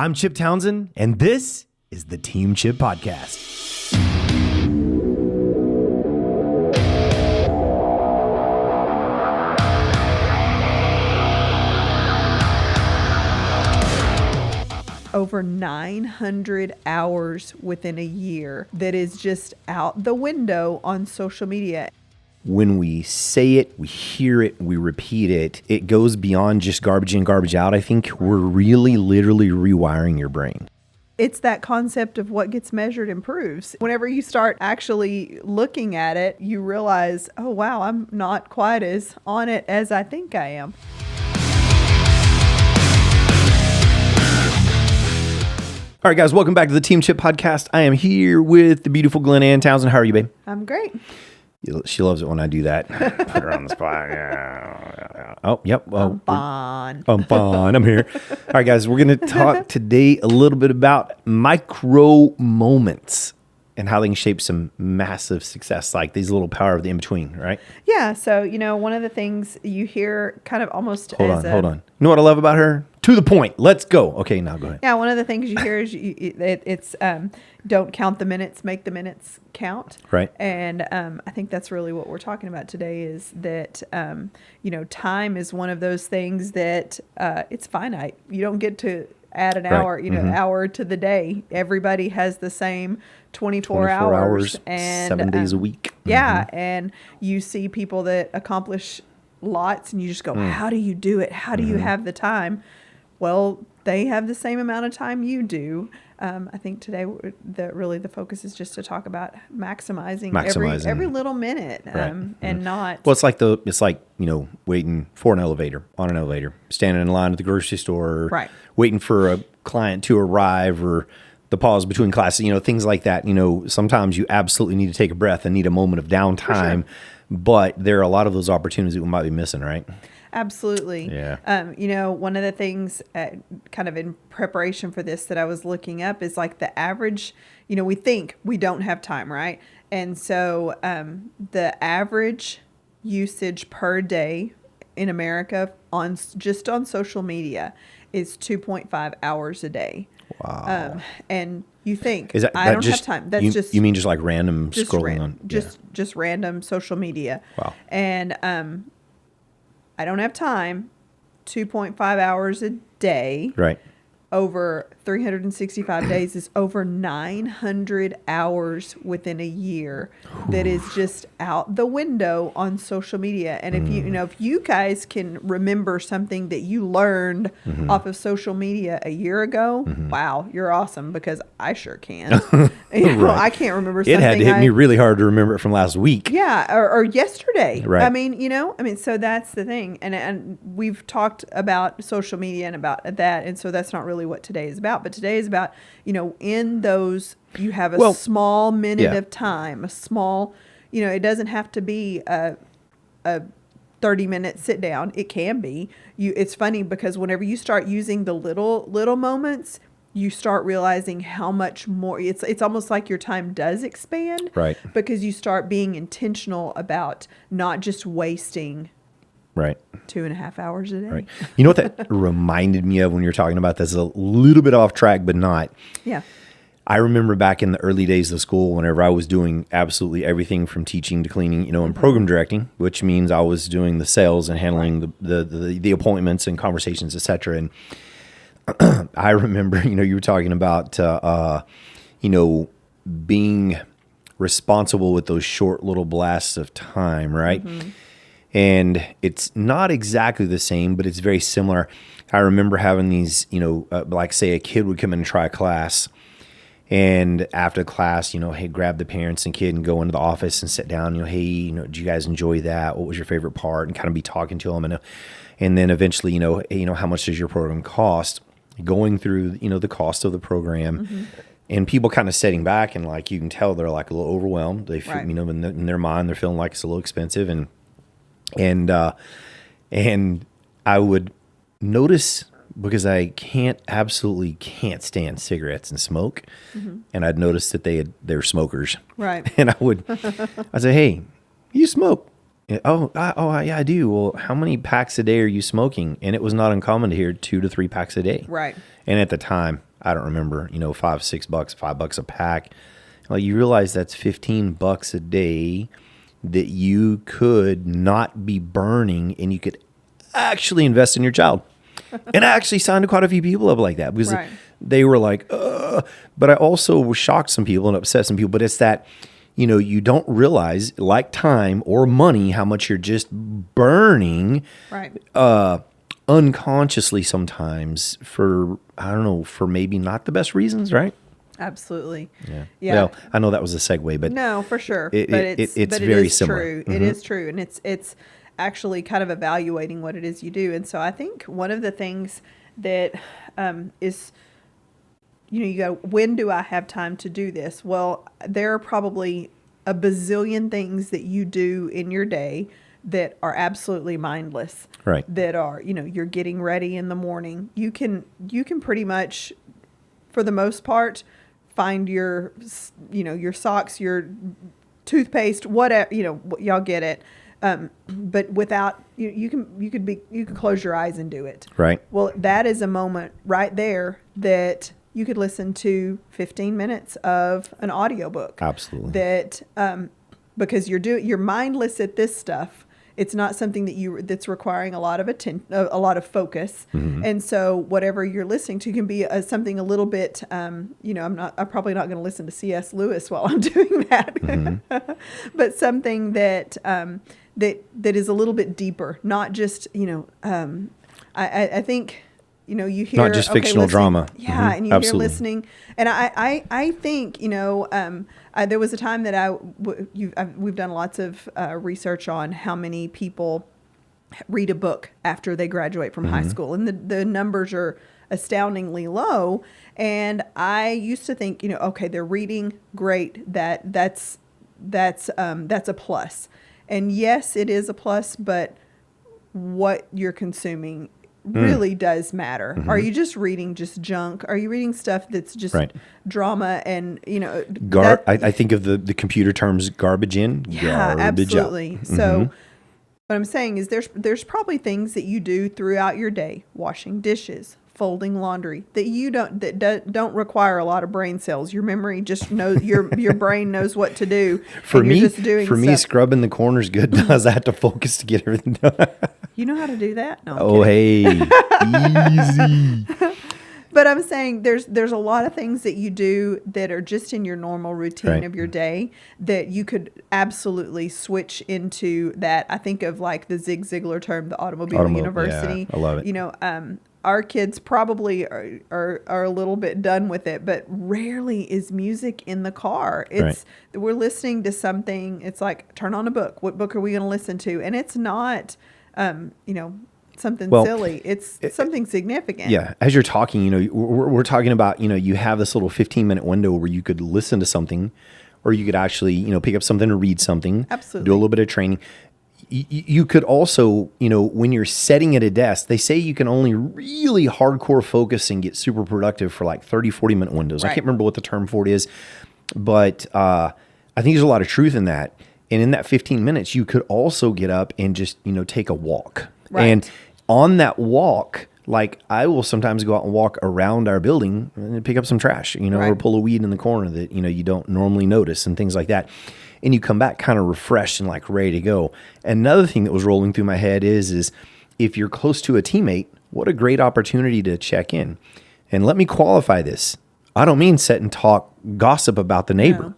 I'm Chip Townsend, and this is the Team Chip Podcast. Over 900 hours within a year that is just out the window on social media. When we say it, we hear it, we repeat it, it goes beyond just garbage in, garbage out. I think we're really literally rewiring your brain. It's that concept of what gets measured improves. Whenever you start actually looking at it, you realize, oh, wow, I'm not quite as on it as I think I am. All right, guys, welcome back to the Team Chip Podcast. I am here with the beautiful Glyn Ann. Townsend, how are you, babe? I'm great. She loves it when I do that. Put her on the spot. Yeah. Oh, yep. Oh, I'm fine. I'm fine. I'm here. All right, guys, we're going to talk today a little bit about micro moments and how they can shape some massive success, like these little power of the in-between, right? Yeah, so, one of the things you hear kind of almost Hold on. You know what I love about her? To the point. Let's go. Okay, now go ahead. Yeah, one of the things you hear is it's don't count the minutes, make the minutes count. Right. And I think that's really what we're talking about today is that, time is one of those things that it's finite. You don't get to add an hour, hour to the day. Everybody has the same 24 hours. And 7 days a week. Yeah, and you see people that accomplish lots and you just go, how do you do it? How do you have the time? Well, they have the same amount of time you do. I think today the focus is just to talk about maximizing. Every little minute, right. And not. Well, it's like waiting for an elevator on an elevator, standing in line at the grocery store, right. Waiting for a client to arrive, or the pause between classes. Things like that. Sometimes you absolutely need to take a breath and need a moment of downtime, but there are a lot of those opportunities that we might be missing, right? Absolutely. Yeah. One of the things kind of in preparation for this that I was looking up is like the average, we think we don't have time, right? And so the average usage per day in America on social media is 2.5 hours a day. Wow. And you think, I don't have time. That's you mean just like random scrolling on? Just random social media. Wow. And I don't have time, 2.5 hours a day. Right. Over 365 days is over 900 hours within a year that is just out the window on social media. And if you guys can remember something that you learned off of social media a year ago, wow, you're awesome, because I sure can. Right. I can't remember something. It had to hit me really hard to remember it from last week. Yeah, or yesterday. Right. So that's the thing. And we've talked about social media and about that, and so that's not really what today is about. But today is about, in those, you have a small minute of time, a small, it doesn't have to be a 30-minute sit down. It can be. It's funny because whenever you start using the little moments, you start realizing how much more it's almost like your time does expand. Right. Because you start being intentional about not just wasting 2.5 hours a day. Right. You know what that reminded me of when you're talking about this? A little bit off track, but not. Yeah. I remember back in the early days of school, whenever I was doing absolutely everything from teaching to cleaning, and program directing, which means I was doing the sales and handling the appointments and conversations, et cetera. And I remember, you were talking about, being responsible with those short little blasts of time, right? Mm-hmm. And it's not exactly the same, but it's very similar. I remember having these, like say a kid would come in and try a class, and after class, hey, grab the parents and kid and go into the office and sit down, hey, did you guys enjoy that? What was your favorite part? And kind of be talking to them. And then eventually, hey, how much does your program cost? Going through, the cost of the program, and people kind of sitting back, and like, you can tell they're like a little overwhelmed. They feel, in their mind, they're feeling like it's a little expensive. And I would notice, because I absolutely can't stand cigarettes and smoke. And I'd notice that they're smokers. Right. And I'd say, hey, you smoke. Yeah, I do. Well, how many packs a day are you smoking? And it was not uncommon to hear 2 to 3 packs a day. Right. And at the time, I don't remember, $5, $6, $5 a pack. Like, you realize that's $15 a day that you could not be burning, and you could actually invest in your child. And I actually signed quite a few people up like that because they were like, ugh. But I also shocked some people and upset some people. But it's that, you don't realize, like time or money, how much you're just burning unconsciously sometimes for maybe not the best reasons, right? Absolutely. Yeah. Well, I know that was a segue, but no, for sure. It's very similar. True. Mm-hmm. It is true, and it's actually kind of evaluating what it is you do. And so I think one of the things that is, you go, when do I have time to do this? Well, there are probably a bazillion things that you do in your day that are absolutely mindless. Right. That are, you're getting ready in the morning. You can pretty much, for the most part, find your socks, your toothpaste, whatever, y'all get it. But without you could close your eyes and do it. Right. Well, that is a moment right there that you could listen to 15 minutes of an audiobook. Absolutely. That because you're mindless at this stuff. It's not something that's requiring a lot of attention, a lot of focus. Mm-hmm. And so whatever you're listening to can be something a little bit, I'm probably not going to listen to C.S. Lewis while I'm doing that, mm-hmm. But something that is a little bit deeper, not just, I think, you hear not just fictional drama. Yeah. Mm-hmm. And you hear listening. And I think, there was a time that we've done lots of research on how many people read a book after they graduate from mm-hmm. high school. And the numbers are astoundingly low. And I used to think, okay, they're reading, great. That's a plus. And yes, it is a plus, but what you're consuming really does matter. Mm-hmm. Are you just reading just junk? Are you reading stuff that's just drama and, I think of the computer terms garbage in, garbage absolutely. out. So mm-hmm. what I'm saying is there's probably things that you do throughout your day, washing dishes, folding laundry, that don't require a lot of brain cells. Your memory just knows, your brain knows what to do. For me, scrubbing the corners good does I have to focus to get everything done. You know how to do that? No, I'm kidding. Hey, easy. But I'm saying there's a lot of things that you do that are just in your normal routine of your day that you could absolutely switch into that. I think of like the Zig Ziglar term, the automobile university. Yeah, I love it. Our kids probably are a little bit done with it, but rarely is music in the car. We're listening to something. It's like, turn on a book. What book are we going to listen to? And it's not, something silly. It's something significant. Yeah. As you're talking, we're talking about, you have this little 15-minute window where you could listen to something, or you could actually, pick up something or read something. Absolutely. Do a little bit of training. You could also, when you're sitting at a desk, they say you can only really hardcore focus and get super productive for like 30, 40-minute windows. I can't remember what the term for it is, but I think there's a lot of truth in that. And in that 15 minutes, you could also get up and just, take a walk. Right. And on that walk, like I will sometimes go out and walk around our building and pick up some trash, or pull a weed in the corner that, you don't normally notice and things like that. And you come back kind of refreshed and like ready to go. Another thing that was rolling through my head is if you're close to a teammate, what a great opportunity to check in. And let me qualify this. I don't mean sit and talk gossip about the neighbor. No.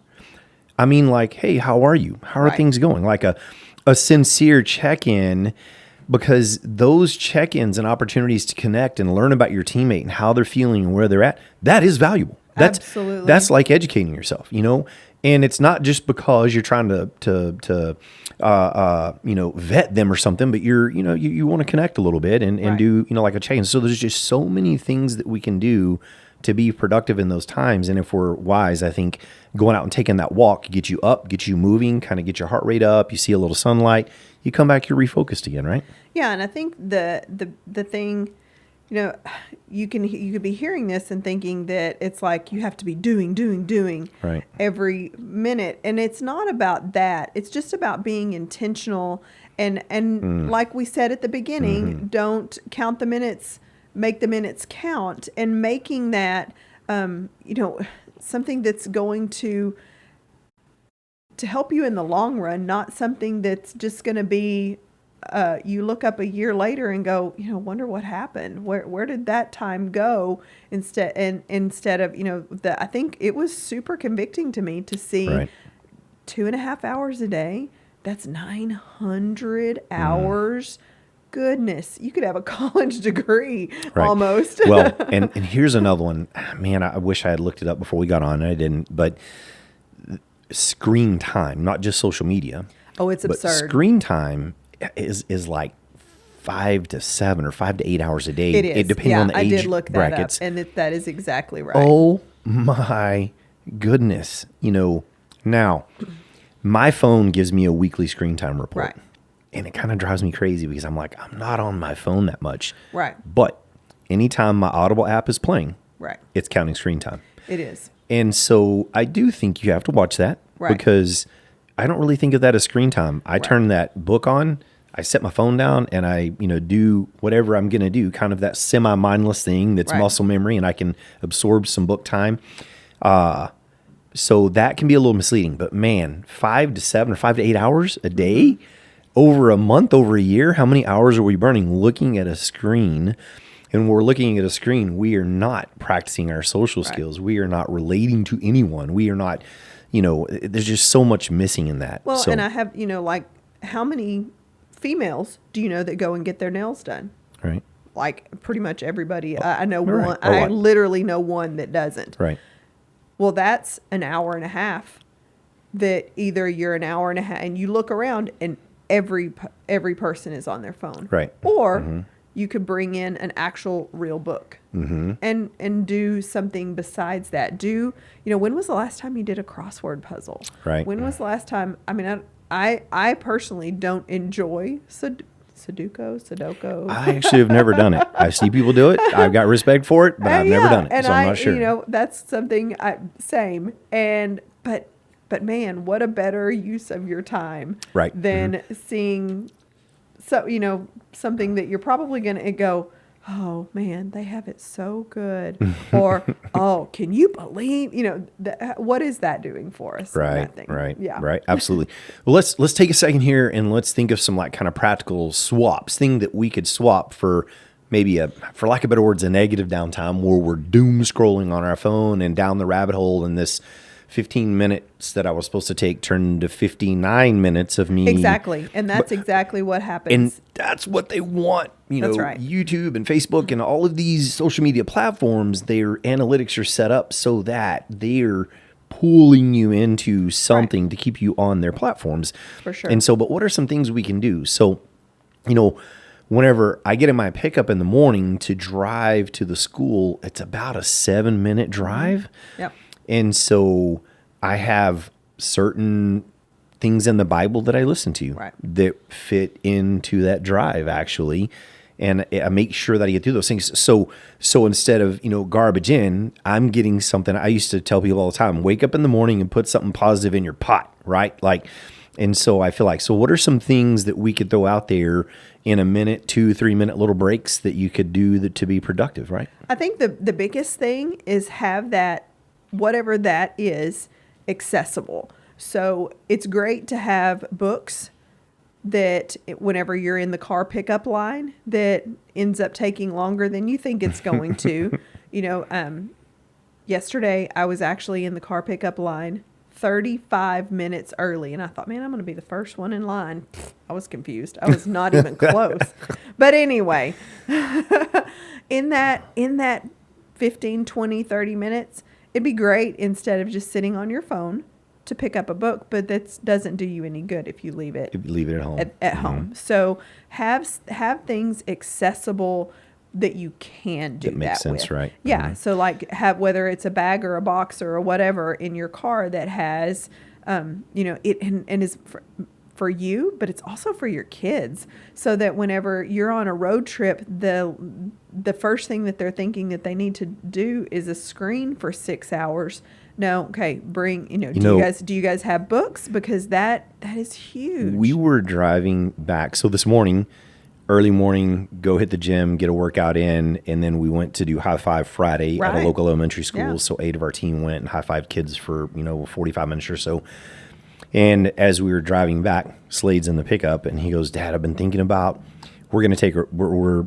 I mean like, hey, how are you? How are things going? Like a sincere check-in, because those check-ins and opportunities to connect and learn about your teammate and how they're feeling and where they're at, that is valuable. Absolutely. That's like educating yourself, And it's not just because you're trying to vet them or something, but you want to connect a little bit and do, like a check-in. So there's just so many things that we can do to be productive in those times. And if we're wise, I think going out and taking that walk gets you up, gets you moving, kind of get your heart rate up. You see a little sunlight, you come back, you're refocused again, right? Yeah. And I think the thing, you could be hearing this and thinking that it's like you have to be doing every minute. And it's not about that. It's just about being intentional And like we said at the beginning, don't count the minutes, make the minutes count, and making that, something that's going to help you in the long run, not something that's just going to be, you look up a year later and go, wonder what happened. Where did that time go? Instead of, I think it was super convicting to me to see 2.5 hours a day. That's 900 hours. Goodness, you could have a college degree almost. Well, and here's another one. Man, I wish I had looked it up before we got on. I didn't, but screen time, not just social media. Oh, it's absurd. Screen time is like 5 to 7 or 5 to 8 hours a day. It is. Depending on the age I did look that brackets. up, and that is exactly right. Oh my goodness. Now my phone gives me a weekly screen time report. Right. And it kind of drives me crazy because I'm like, I'm not on my phone that much. Right. But anytime my Audible app is playing, it's counting screen time. It is. And so I do think you have to watch that because I don't really think of that as screen time. I turn that book on, I set my phone down, and I, do whatever I'm going to do, kind of that semi-mindless thing that's muscle memory, and I can absorb some book time. So that can be a little misleading. But man, 5 to 7 or 5 to 8 hours a day, over a month, over a year, how many hours are we burning looking at a screen? And when we're looking at a screen, we are not practicing our social skills. We are not relating to anyone. We are not, there's just so much missing in that. Well, and I have, like, how many females do you know that go and get their nails done? Right. Like pretty much everybody. I know right. one. I literally know one that doesn't. Right. Well, that's an hour and a half that either you're an hour and a half and you look around and every person is on their phone. Right. Or you could bring in an actual real book and do something besides that. When was the last time you did a crossword puzzle? Right. When was the last time? I mean, I personally don't enjoy Sudoku. I actually have never done it. I see people do it. I've got respect for it, but I've never done it, and so I'm not sure. That's something same. But man, what a better use of your time than seeing something that you're probably going to go, oh man, they have it so good. Or, oh, can you believe, what is that doing for us? Right. Yeah. Right. Absolutely. Well, let's take a second here and let's think of some like kind of practical swaps, thing that we could swap for maybe for lack of better words, a negative downtime where we're doom scrolling on our phone and down the rabbit hole, and this 15 minutes that I was supposed to take turned into 59 minutes of me. Exactly. And that's exactly what happens. And that's what they want. That's right. YouTube and Facebook and all of these social media platforms, their analytics are set up so that they're pulling you into something to keep you on their platforms. For sure. And so, but what are some things we can do? So, whenever I get in my pickup in the morning to drive to the school, it's about a 7-minute drive. Yep. And so I have certain things in the Bible that I listen to that fit into that drive, actually. And I make sure that I get through those things. So instead of, garbage in, I'm getting something. I used to tell people all the time, wake up in the morning and put something positive in your pot, right? And so I feel like, so what are some things that we could throw out there in a minute, 2-3 minute little breaks that you could do to be productive, right? I think the biggest thing is have that, whatever that is, accessible. So it's great to have books that whenever you're in the car pickup line that ends up taking longer than you think it's going to. Yesterday I was actually in the car pickup line 35 minutes early, and I thought, man, I'm going to be the first one in line. I was confused. I was not even close. But anyway, in that 15, 20, 30 minutes, it'd be great instead of just sitting on your phone to pick up a book, but that doesn't do you any good if you leave it at home. At home. So have things accessible that you can do that makes sense, with. right? Yeah. So like have, whether it's a bag or a box or whatever in your car that has, it and is for you, but it's also for your kids, so that whenever you're on a road trip, the first thing that they're thinking that they need to do is a screen for 6 hours. No, okay, bring, do you guys have books? Because that is huge. We were driving back. So this morning, early morning, go hit the gym, get a workout in, and then we went to do High Five Friday at a local elementary school. Yeah. So 8 of our team went and high fived kids for, 45 minutes or so. And as we were driving back, Slade's in the pickup, and he goes, Dad, I've been thinking about, we're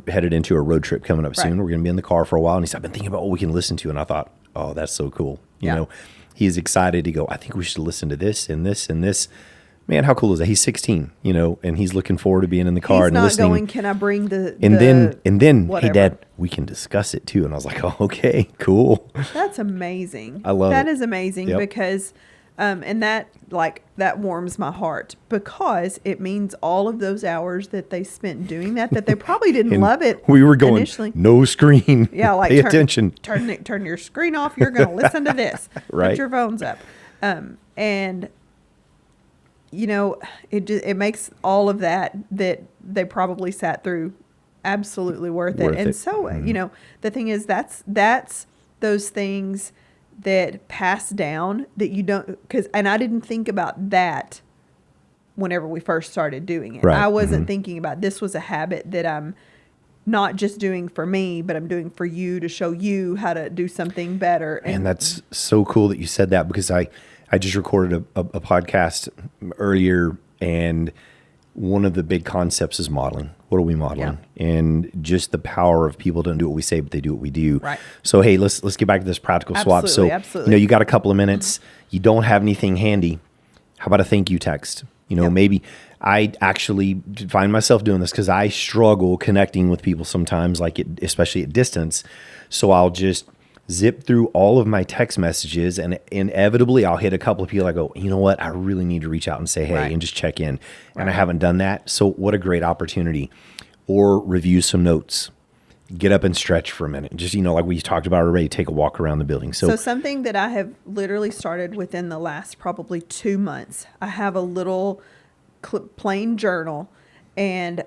headed into a road trip coming up soon. We're going to be in the car for a while. And he said, I've been thinking about what we can listen to. And I thought, oh, that's so cool. You know, he's excited to go, I think we should listen to this and this and this. Man, how cool is that? He's 16, and he's looking forward to being in the car and listening. He's not going, can I bring the And then, whatever. Hey, Dad, we can discuss it too. And I was like, oh, okay, cool. That's amazing. I love it. That is amazing because, and that warms my heart, because it means all of those hours that they spent doing that they probably didn't love it. We were going, initially. No screen. Yeah, like pay attention. Turn your screen off. You're going to listen to this. Right. Put your phones up. And it makes all of that they probably sat through absolutely worth it. And so, the thing is, that's those things that pass down that you don't, and I didn't think about that whenever we first started doing it. Right. I wasn't thinking about, this was a habit that I'm not just doing for me, but I'm doing for you, to show you how to do something better. And that's so cool that you said that, because I just recorded a podcast earlier, and one of the big concepts is modeling. What are we modeling? Yeah. And just the power of people don't do what we say, but they do what we do. Right. So, hey, let's get back to this practical swap. So, absolutely. You got a couple of minutes. You don't have anything handy. How about a thank you text? Maybe I actually find myself doing this because I struggle connecting with people sometimes, especially at distance. So I'll just zip through all of my text messages, and inevitably I'll hit a couple of people. I go, you know what? I really need to reach out and say, hey, and just check in. And I haven't done that. So what a great opportunity. Or review some notes. Get up and stretch for a minute. Just, like we talked about already, take a walk around the building. So something that I have literally started within the last probably 2 months, I have a little plain journal, and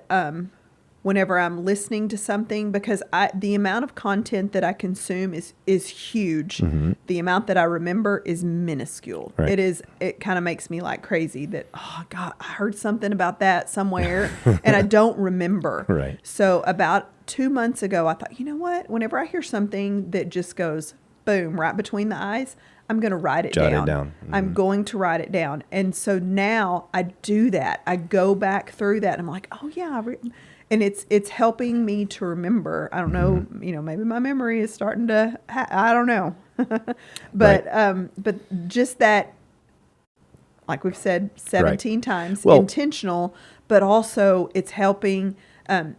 whenever I'm listening to something, because the amount of content that I consume is huge. Mm-hmm. The amount that I remember is minuscule. Right. It kind of makes me like crazy that, oh God, I heard something about that somewhere and I don't remember. Right. So about 2 months ago, I thought, you know what? Whenever I hear something that just goes boom right between the eyes, I'm going to write it down. Mm-hmm. I'm going to write it down. And so now I do that. I go back through that and I'm like, oh yeah, and it's helping me to remember. I don't know, maybe my memory is starting to, I don't know. But just that, like we've said 17 times, intentional, but also it's helping.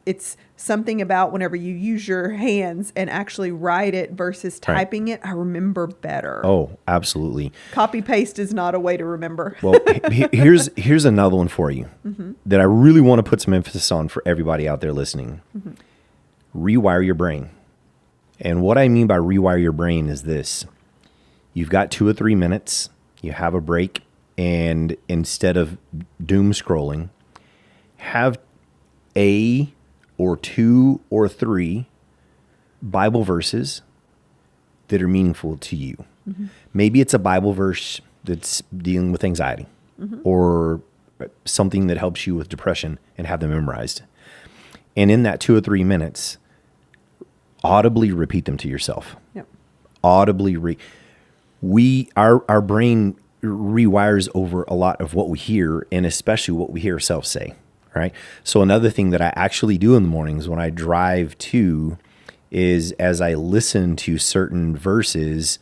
It's something about whenever you use your hands and actually write it versus typing it, I remember better. Oh, absolutely. Copy paste is not a way to remember. Well, here's another one for you that I really want to put some emphasis on for everybody out there listening. Mm-hmm. Rewire your brain. And what I mean by rewire your brain is this. You've got 2 or 3 minutes. You have a break. And instead of doom scrolling, have a or 2 or 3 Bible verses that are meaningful to you. Mm-hmm. Maybe it's a Bible verse that's dealing with anxiety or something that helps you with depression, and have them memorized. And in that 2 or 3 minutes, audibly repeat them to yourself. Yep. Audibly our brain rewires over a lot of what we hear, and especially what we hear ourselves say. Right. So another thing that I actually do in the mornings when I drive to is, as I listen to certain verses,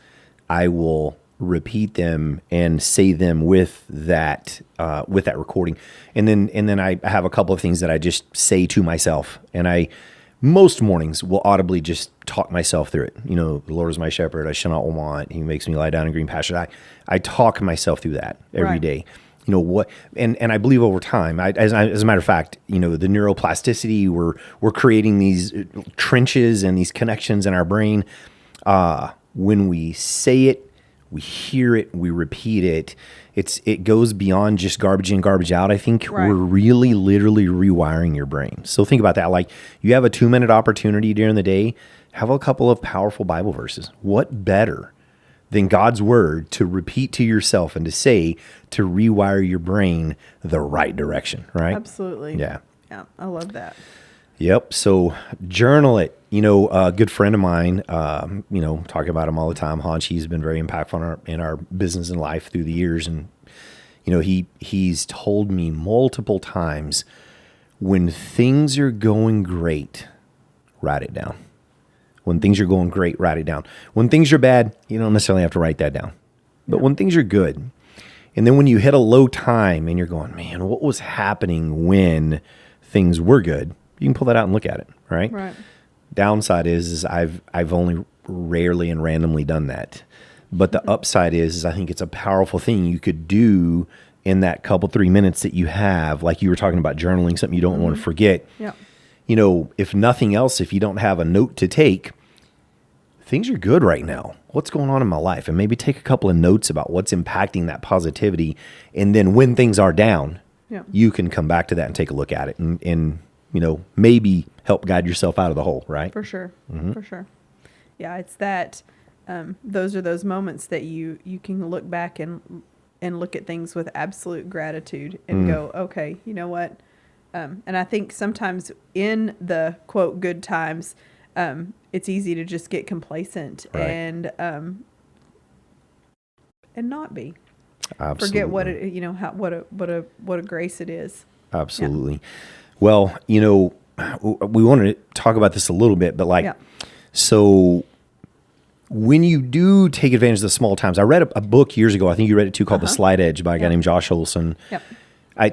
I will repeat them and say them with that recording. And then I have a couple of things that I just say to myself, and most mornings will audibly just talk myself through it. The Lord is my shepherd, I shall not want. He makes me lie down in green pastures. I talk myself through that every day. What, and I believe over time, as a matter of fact, the neuroplasticity, we're creating these trenches and these connections in our brain. When we say it, We hear it, we repeat it. It goes beyond just garbage in, garbage out. I think we're really literally rewiring your brain. So think about that. Like, you have a 2-minute opportunity during the day, have a couple of powerful Bible verses. What better than God's word to repeat to yourself and to say, to rewire your brain the right direction, right? Absolutely. Yeah. Yeah, I love that. Yep. So journal it. A good friend of mine, talking about him all the time, Hans, he's been very impactful in our business and life through the years. And, he's told me multiple times, when things are going great, write it down. When things are going great, write it down. When things are bad, you don't necessarily have to write that down. But when things are good, and then when you hit a low time and you're going, man, what was happening when things were good? You can pull that out and look at it, right? Right. Downside is I've only rarely and randomly done that. But the upside is I think it's a powerful thing you could do in that couple 3 minutes that you have, like you were talking about journaling, something you don't want to forget. Yeah. If nothing else, if you don't have a note to take, things are good right now. What's going on in my life? And maybe take a couple of notes about what's impacting that positivity. And then when things are down, you can come back to that and take a look at it and maybe help guide yourself out of the hole, right? For sure. For sure. Yeah, it's that, those are those moments that you can look back and look at things with absolute gratitude and go, okay, you know what? And I think sometimes in the quote good times, it's easy to just get complacent and not be. Absolutely. Forget what it, what a grace it is. Absolutely. Yeah. Well, we wanted to talk about this a little bit, but so when you do take advantage of the small times, I read a book years ago, I think you read it too, called The Slight Edge by a guy named Josh Olson. Yep. I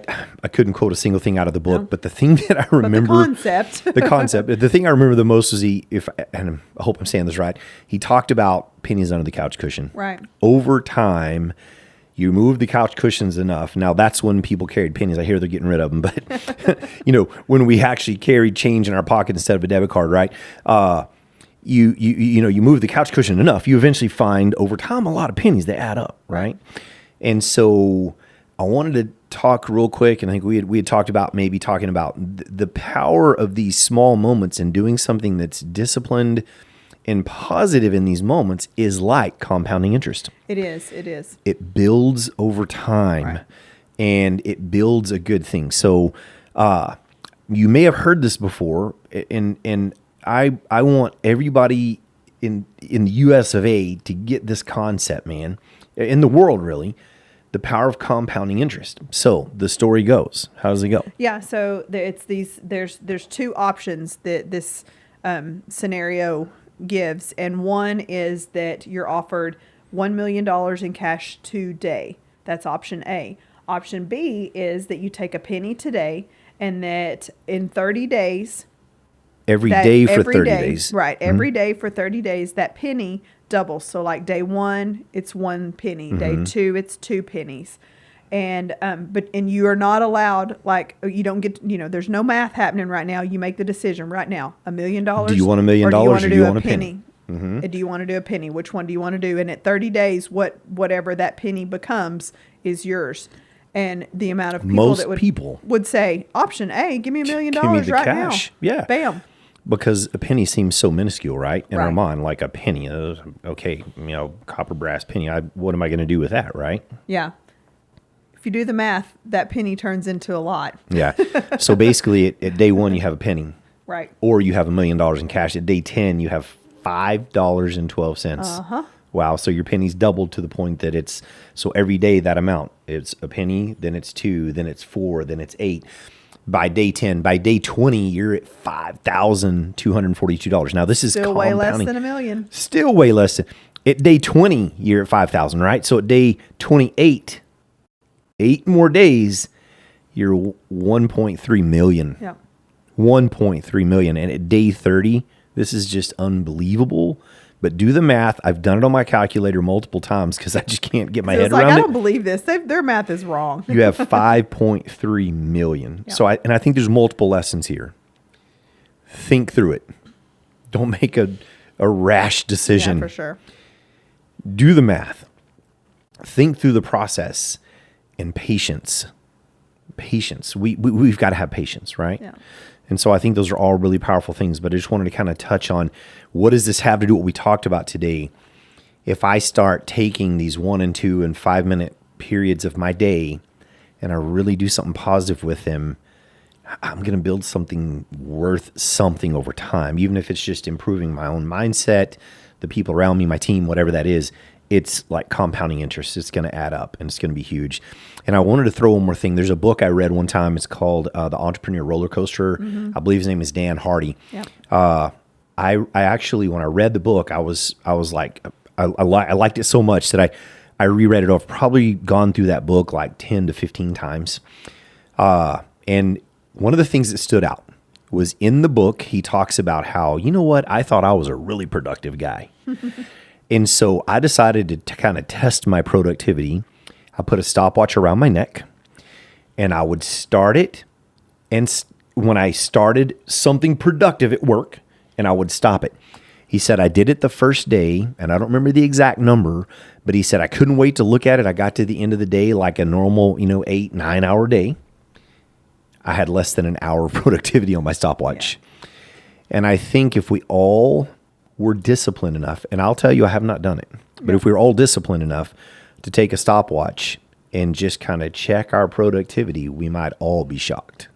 couldn't quote a single thing out of the book, but the thing that I remember, the thing I remember the most is and I hope I'm saying this right, he talked about pennies under the couch cushion. Right. Over time, you move the couch cushions enough. Now that's when people carried pennies. I hear they're getting rid of them, but when we actually carried change in our pocket instead of a debit card, right? You move the couch cushion enough, you eventually find over time a lot of pennies that add up, right? And so I wanted to talk real quick, and I think we had talked about maybe talking about the power of these small moments and doing something that's disciplined and positive in these moments is like compounding interest. It is. It builds over time, and it builds a good thing. So you may have heard this before, and I want everybody in the US of A to get this concept, man, in the world really, the power of compounding interest. So the story goes. How does it go? Yeah. So there's two options that this scenario gives, and one is that you're offered $1 million in cash today. That's option A. Option B is that you take a penny today, and that in 30 days, every day for 30 days. Right. Every day for 30 days, that penny doubles. So like day 1, it's 1 penny. Day 2, it's 2 pennies. And you are not allowed, like, you don't get, there's no math happening right now. You make the decision right now. $1 million. Do you want $1 million or do you want a penny? Do you want to do a penny? Which one do you want to do? And at 30 days, whatever that penny becomes is yours. And the amount of people that would say, option A, give me $1 million right cash. Now. Yeah. Bam. Because a penny seems so minuscule, right? In our mind, like a penny. Okay, copper brass penny. What am I going to do with that, right? Yeah. If you do the math, that penny turns into a lot. Yeah. So basically, at day 1, you have a penny. Right. Or you have $1 million in cash. At day 10, you have $5.12. Uh-huh. Wow. So your penny's doubled to the point that so every day that amount, it's a penny, then it's 2, then it's 4, then it's 8. By day 10, by day 20, you're at $5,242. Now, this is still way less than $1 million. Still way less than. At day 20, you're at $5,000, right? So at day 28, 8 more days, you're $1.3 million. Yeah. $1.3 million. And at day 30, this is just unbelievable. But do the math. I've done it on my calculator multiple times because I just can't get my head around it. I don't believe this. Their math is wrong. You have 5.3 million. Yeah. So I think there's multiple lessons here. Think through it. Don't make a rash decision. Yeah, for sure. Do the math. think through the process and patience. We've got to have patience, right? Yeah. And so I think those are all really powerful things, but I just wanted to kind of touch on what does this have to do with what we talked about today. If I start taking these 1 and 2 and 5 minute periods of my day and I really do something positive with them, I'm going to build something worth something over time, even if it's just improving my own mindset, the people around me, my team, whatever that is. It's like compounding interest. It's going to add up and it's going to be huge. And I wanted to throw one more thing. There's a book I read one time. It's called The Entrepreneur Roller Coaster. I believe his name is Dan Hardy. Yeah. I actually, when I read the book, I was like, I liked it so much that I reread it. I've probably gone through that book like 10 to 15 times. And one of the things that stood out was in the book, he talks about how, you know what, I thought I was a really productive guy. And so I decided to kind of test my productivity. I put a stopwatch around my neck and I would start it. And when I started something productive at work, and I would stop it. He said, I did it the first day, and I don't remember the exact number, but he said, I couldn't wait to look at it. I got to the end of the day, like a normal, 8, 9 hour day. I had less than an hour of productivity on my stopwatch. Yeah. And I think if we all were disciplined enough, and I'll tell you, I have not done it, but if we were all disciplined enough to take a stopwatch and just kind of check our productivity, we might all be shocked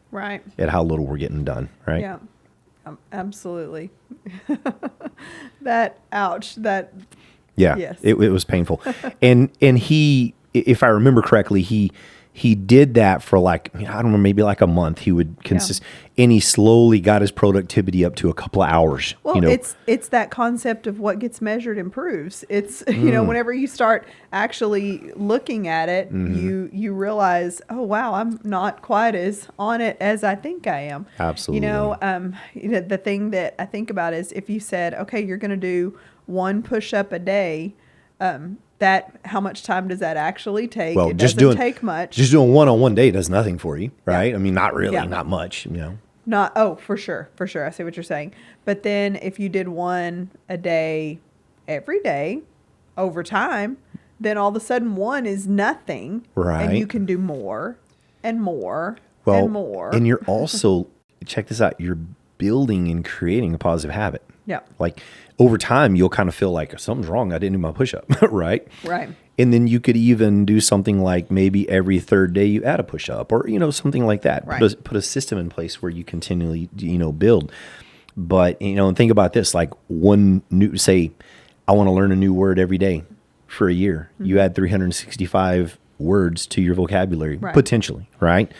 at how little we're getting done, right? Yeah, absolutely. Ouch. Yeah, yes. It was painful. and he, if I remember correctly, he did that for like, I don't know, maybe like a month. He would and he slowly got his productivity up to a couple of hours. Well, it's that concept of what gets measured improves. It's, whenever you start actually looking at it, you realize, oh, wow, I'm not quite as on it as I think I am. Absolutely. The thing that I think about is if you said, okay, you're going to do 1 push-up a day, how much time does that actually take? Well, it doesn't take much. Just doing 1 on 1 day does nothing for you, right? I mean, not really, not much, For sure. I see what you're saying. But then if you did 1 a day, every day, over time, then all of a sudden 1 is nothing. Right. And you can do more and more and more. And you're also, check this out, you're building and creating a positive habit. Yeah. Like over time, you'll kind of feel like something's wrong. I didn't do my push-up, right? Right. And then you could even do something like maybe every 3rd day you add a push-up or, something like that. Right. Put a system in place where you continually, build. But, and think about this, like say, I want to learn a new word every day for a year. Mm-hmm. You add 365 words to your vocabulary, potentially, right?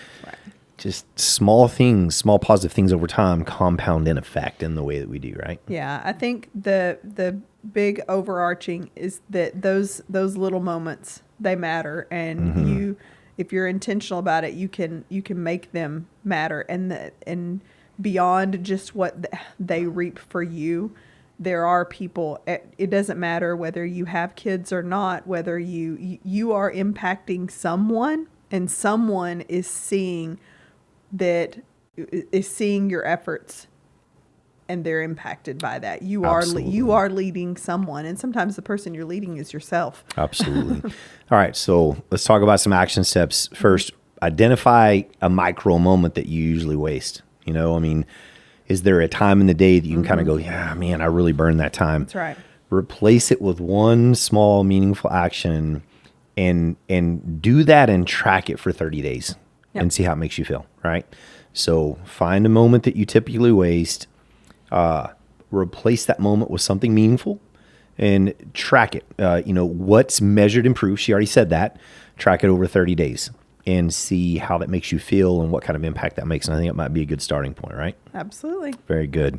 Just small things, small positive things over time compound in effect in the way that we do, right? Yeah, I think the big overarching is that those little moments, they matter, and if you're intentional about it, you can make them matter, and beyond just what they reap for you. There are people, it doesn't matter whether you have kids or not, whether you are impacting someone, and someone is seeing your efforts, and they're impacted by that. You are leading someone, and sometimes the person you're leading is yourself. Absolutely. All right, so let's talk about some action steps. First, identify a micro moment that you usually waste. Is there a time in the day that you can kind of go, yeah, man, I really burned that time? That's right. Replace it with one small, meaningful action, and do that and track it for 30 days. Yep. And see how it makes you feel, right? So find a moment that you typically waste, replace that moment with something meaningful, and track it. What's measured improves. She already said that. Track it over 30 days and see how that makes you feel and what kind of impact that makes. And I think it might be a good starting point, right? Absolutely. Very good.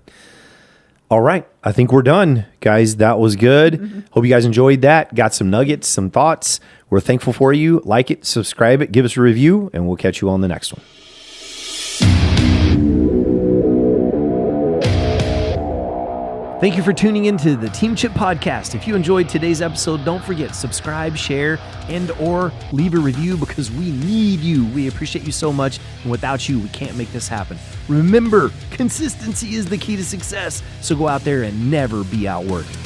All right. I think we're done, guys. That was good. Mm-hmm. Hope you guys enjoyed that. Got some nuggets, some thoughts. We're thankful for you. Like it, subscribe it, give us a review, and we'll catch you on the next one. Thank you for tuning into the Team Chip Podcast. If you enjoyed today's episode, don't forget, subscribe, share, and or leave a review because we need you. We appreciate you so much, and without you, we can't make this happen. Remember, consistency is the key to success, so go out there and never be outworked.